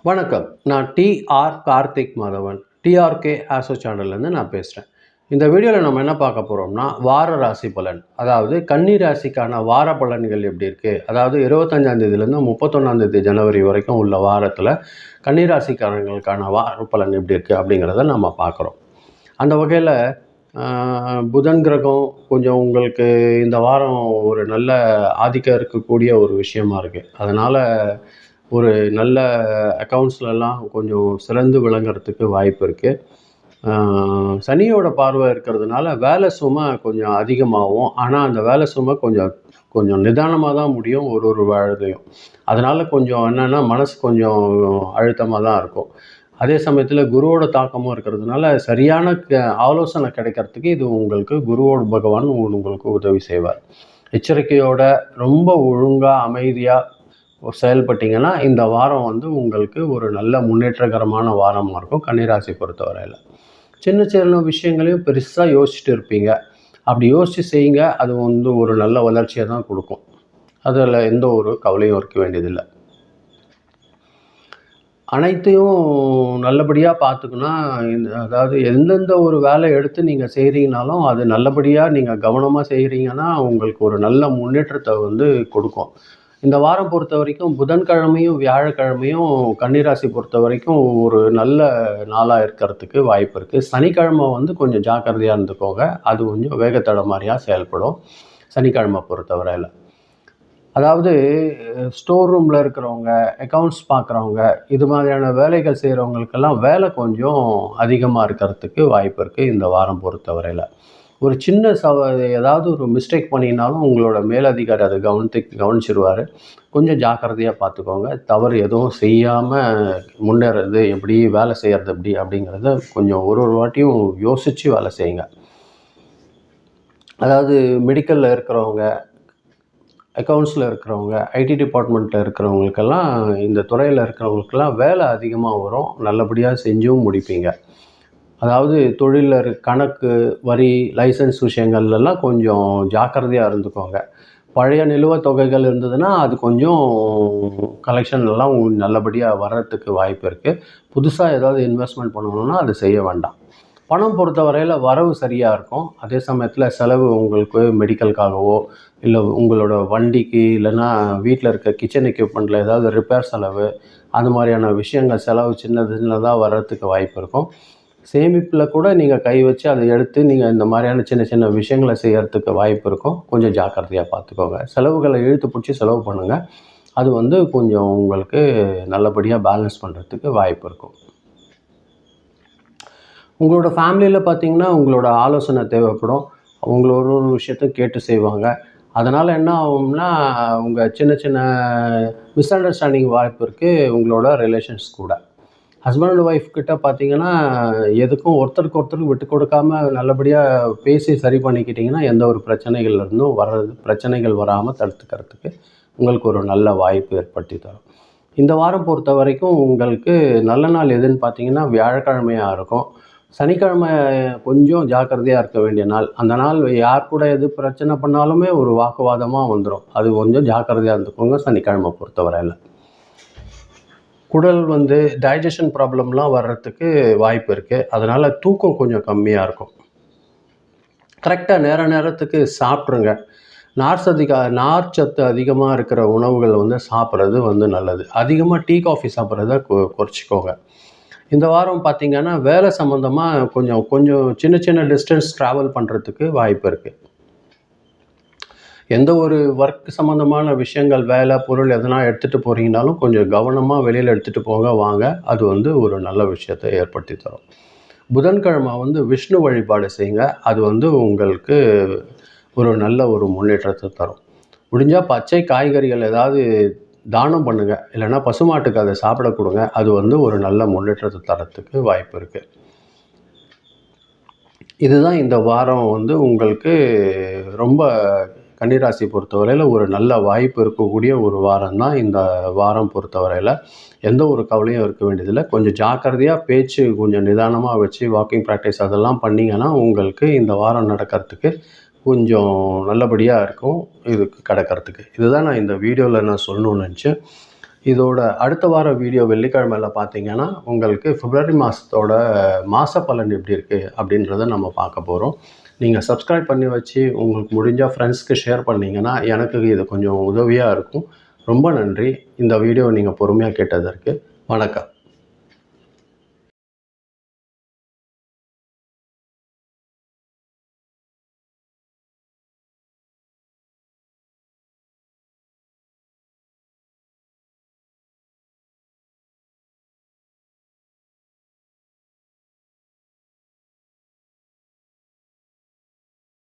வணக்கம். நான் TR Karthik Madhavan. TRK ஆசோ சேனல்லேருந்து நான் பேசுகிறேன். இந்த வீடியோவில் நம்ம என்ன பார்க்க போகிறோம்னா, வார ராசி பலன். அதாவது கன்னி ராசிக்கான வார பலன்கள் எப்படி இருக்குது, அதாவது 25ஆந்தேதியிலேருந்து 31ஆந்தேதி ஜனவரி வரைக்கும் உள்ள வாரத்தில் கன்னி ராசிக்காரங்களுக்கான வார பலன் எப்படி இருக்குது அப்படிங்கிறத நம்ம பார்க்குறோம். அந்த வகையில் புதன் கிரகம் கொஞ்சம் உங்களுக்கு இந்த வாரம் ஒரு நல்ல ஆதிக்கம் இருக்கக்கூடிய ஒரு விஷயமா இருக்குது. அதனால் ஒரு நல்ல அக்கௌண்ட்ஸ்லலாம் கொஞ்சம் சிறந்து விளங்குறதுக்கு வாய்ப்பு இருக்குது. சனியோட பார்வை இருக்கிறதுனால வேலை சுமை கொஞ்சம் அதிகமாகும். ஆனால் அந்த வேலை சுமை கொஞ்சம் கொஞ்சம் நிதானமாக தான் முடியும் ஒரு வேலையும். அதனால் கொஞ்சம் என்னென்னா மனசு கொஞ்சம் அழுத்தமாக தான் இருக்கும். அதே சமயத்தில் குருவோட தாக்கமும் இருக்கிறதுனால சரியான ஆலோசனை கிடைக்கிறதுக்கு இது உங்களுக்கு குருவோட பகவான் உங்களுக்கு உதவி செய்வார். எச்சரிக்கையோட ரொம்ப ஒழுங்காக அமைதியாக செயல்பட்டிங்கன்னா இந்த வாரம் உங்களுக்கு ஒரு நல்ல முன்னேற்றகரமான வாரமாக இருக்கும் கன்னிராசி பொறுத்தவரையில். சின்ன சின்ன விஷயங்களையும் பெருசாக யோசிச்சுட்டு இருப்பீங்க. அப்படி யோசித்து செய்யுங்க. அது ஒரு நல்ல வளர்ச்சியை தான் கொடுக்கும். அதில் எந்த ஒரு கவலையும் இருக்க வேண்டியதில்லை. அனைத்தையும் நல்லபடியாக பார்த்துக்குன்னா அதாவது எந்தெந்த ஒரு வேலை எடுத்து நீங்கள் செய்கிறீங்கனாலும் அது நல்லபடியாக நீங்கள் கவனமாக செய்கிறீங்கன்னா உங்களுக்கு ஒரு நல்ல முன்னேற்றத்தை கொடுக்கும். இந்த வாரம் பொறுத்த வரைக்கும் புதன்கிழமையும் வியாழக்கிழமையும் கன்னிராசி பொறுத்த வரைக்கும் ஒரு நல்ல நாளாக இருக்கிறதுக்கு வாய்ப்பு இருக்குது. சனிக்கிழமை கொஞ்சம் ஜாக்கிரதையாக இருந்துக்கோங்க. அது கொஞ்சம் வேகத்தடை மாதிரியாக செயல்படும் சனிக்கிழமை பொறுத்தவரையில். அதாவது ஸ்டோர் ரூமில் இருக்கிறவங்க, அக்கௌண்ட்ஸ் பார்க்குறவங்க, இது மாதிரியான வேலைகள் செய்கிறவங்களுக்கெல்லாம் வேலை கொஞ்சம் அதிகமாக இருக்கிறதுக்கு வாய்ப்பு இருக்குது இந்த வாரம் பொறுத்தவரையில். ஒரு சின்ன ஏதாவது ஒரு மிஸ்டேக் பண்ணினாலும் உங்களோட மேலதிகாரி அதை கவனிச்சிருவார். கொஞ்சம் ஜாக்கிரதையாக பார்த்துக்கோங்க. தவறு எதுவும் செய்யாமல் முன்னேறது எப்படி, வேலை செய்கிறது எப்படி அப்படிங்கிறத கொஞ்சம் ஒரு வாட்டியும் யோசித்து வேலை செய்யுங்க. அதாவது மெடிக்கலில் இருக்கிறவங்க, அக்கௌண்ட்ஸில் இருக்கிறவங்க, ஐடி டிபார்ட்மெண்ட்டில் இருக்கிறவங்களுக்கெல்லாம், இந்த துறையில் இருக்கிறவங்களுக்கெல்லாம் வேலை அதிகமாக வரும். நல்லபடியாக செஞ்சும் முடிப்பீங்க. அதாவது தொழிலில் கணக்கு, வரி, லைசன்ஸ் விஷயங்கள்லாம் கொஞ்சம் ஜாக்கிரதையாக இருந்துக்கோங்க. பழைய நிலுவைத் தொகைகள் இருந்ததுன்னா அது கொஞ்சம் கலெக்ஷன்லாம் நல்லபடியாக வர்றதுக்கு வாய்ப்பு இருக்குது. புதுசாக ஏதாவது இன்வெஸ்ட்மெண்ட் பண்ணணுன்னா அது செய்ய வேண்டாம். பணம் பொறுத்த வரையில் வரவு சரியாக இருக்கும். அதே சமயத்தில் செலவு உங்களுக்கு மெடிக்கலுக்காகவோ இல்லை உங்களோட வண்டிக்கு இல்லைன்னா வீட்டில் இருக்க கிச்சன் எக்யூப்மெண்ட்டில் ஏதாவது ரிப்பேர் செலவு, அந்த மாதிரியான விஷயங்கள் செலவு சின்னதாக வர்றதுக்கு வாய்ப்பு இருக்கும். சேமிப்பில் கூட நீங்கள் கை வச்சு அதை எடுத்து நீங்கள் இந்த மாதிரியான சின்ன சின்ன விஷயங்களை செய்கிறதுக்கு வாய்ப்பு இருக்கும். கொஞ்சம் ஜாக்கிரதையாக பார்த்துக்கோங்க. செலவுகளை இழுத்து பிடிச்சி செலவு பண்ணுங்கள். அது கொஞ்சம் உங்களுக்கு நல்லபடியாக பேலன்ஸ் பண்ணுறதுக்கு வாய்ப்பு இருக்கும். உங்களோட ஃபேமிலியில் பார்த்திங்கன்னா உங்களோட ஆலோசனை தேவைப்படும். அவங்கள ஒரு விஷயத்தையும் கேட்டு செய்வாங்க. அதனால் என்ன ஆகும்னா உங்கள் சின்ன சின்ன மிஸ் அண்டர்ஸ்டாண்டிங் வாய்ப்பு இருக்குது உங்களோட ரிலேஷன்ஸ் கூட. ஹஸ்பண்ட் அண்ட் ஒய்ஃப் கிட்ட பார்த்திங்கன்னா எதுக்கும் ஒருத்தருக்கு ஒருத்தருக்கு விட்டு கொடுக்காமல் நல்லபடியாக பேசி சரி பண்ணிக்கிட்டிங்கன்னா எந்த ஒரு பிரச்சனைகள்லேருந்தும் பிரச்சனைகள் வராமல் தடுத்துக்கிறதுக்கு உங்களுக்கு ஒரு நல்ல வாய்ப்பு ஏற்படுத்தி தரும். இந்த வாரம் பொறுத்த வரைக்கும் உங்களுக்கு நல்ல நாள் எதுன்னு பார்த்திங்கன்னா வியாழக்கிழமையாக இருக்கும். சனிக்கிழமை கொஞ்சம் ஜாக்கிரதையாக இருக்க வேண்டிய நாள். அந்த நாள் யார் கூட எது பிரச்சனை பண்ணாலுமே ஒரு வாக்குவாதமாக வந்துடும். அது கொஞ்சம் ஜாக்கிரதையாக இருந்துக்கோங்க சனிக்கிழமை பொறுத்தவரையில். குடல் டைஜஷன் ப்ராப்ளம்லாம் வர்றதுக்கு வாய்ப்பு இருக்குது. அதனால் தூக்கம் கொஞ்சம் கம்மியாக இருக்கும். கரெக்டாக நேரத்துக்கு சாப்பிட்ருங்க. நார் சத்து அதிகமாக இருக்கிற உணவுகள் சாப்பிட்றது நல்லது. அதிகமாக டீ காஃபி சாப்பிட்றத குறைச்சிக்கோங்க. இந்த வாரம் பார்த்திங்கன்னா வேலை சம்மந்தமாக கொஞ்சம் சின்ன சின்ன டிஸ்டன்ஸ் ட்ராவல் பண்ணுறதுக்கு வாய்ப்பு இருக்குது. எந்த ஒரு ஒர்க் சம்மந்தமான விஷயங்கள், வேலை, பொருள் எதனா எடுத்துகிட்டு போகிறீங்கனாலும் கொஞ்சம் கவனமாக வெளியில் எடுத்துகிட்டு போங்க வாங்க. அது ஒரு நல்ல விஷயத்தை ஏற்படுத்தி தரும். புதன்கிழமை விஷ்ணு வழிபாடு செய்யுங்க. அது உங்களுக்கு ஒரு நல்ல ஒரு முன்னேற்றத்தை தரும். முடிஞ்சால் பச்சை காய்கறிகள் ஏதாவது தானம் பண்ணுங்கள். இல்லைன்னா பசுமாட்டுக்கு அதை சாப்பிட கொடுங்க. அது ஒரு நல்ல முன்னேற்றத்தை தரத்துக்கு வாய்ப்பு இருக்குது. இதுதான் இந்த வாரம் உங்களுக்கு ரொம்ப கன்னிராசி பொறுத்தவரையில் ஒரு நல்ல வாய்ப்பு இருக்கக்கூடிய ஒரு வாரம் தான் இந்த வாரம் பொறுத்தவரையில். எந்த ஒரு கவலையும் இருக்க வேண்டியதில்லை. கொஞ்சம் ஜாக்கிரதையாக பேச்சு கொஞ்சம் நிதானமாக வச்சு வாக்கிங் ப்ராக்டிஸ் அதெல்லாம் பண்ணிங்கன்னா உங்களுக்கு இந்த வாரம் நடக்கிறதுக்கு கொஞ்சம் நல்லபடியாக இருக்கும் இதுக்கு கிடக்கிறதுக்கு. இதுதான் நான் இந்த வீடியோவில் சொல்லணும்னு நினச்சேன். இதோட அடுத்த வார வீடியோ வெள்ளிக்கிழமையில் பார்த்தீங்கன்னா உங்களுக்கு பிப்ரவரி மாதத்தோட மாத பலன் எப்படி இருக்குது அப்படின்றத நம்ம பார்க்க போகிறோம். நீங்கள் சப்ஸ்கிரைப் பண்ணி வச்சு உங்களுக்கு முடிஞ்சால் ஃப்ரெண்ட்ஸ்க்கு ஷேர் பண்ணிங்கன்னா எனக்கு இது கொஞ்சம் உதவியாக இருக்கும். ரொம்ப நன்றி இந்த வீடியோ நீங்கள் பொறுமையாக கேட்டதற்கு. வணக்கம்.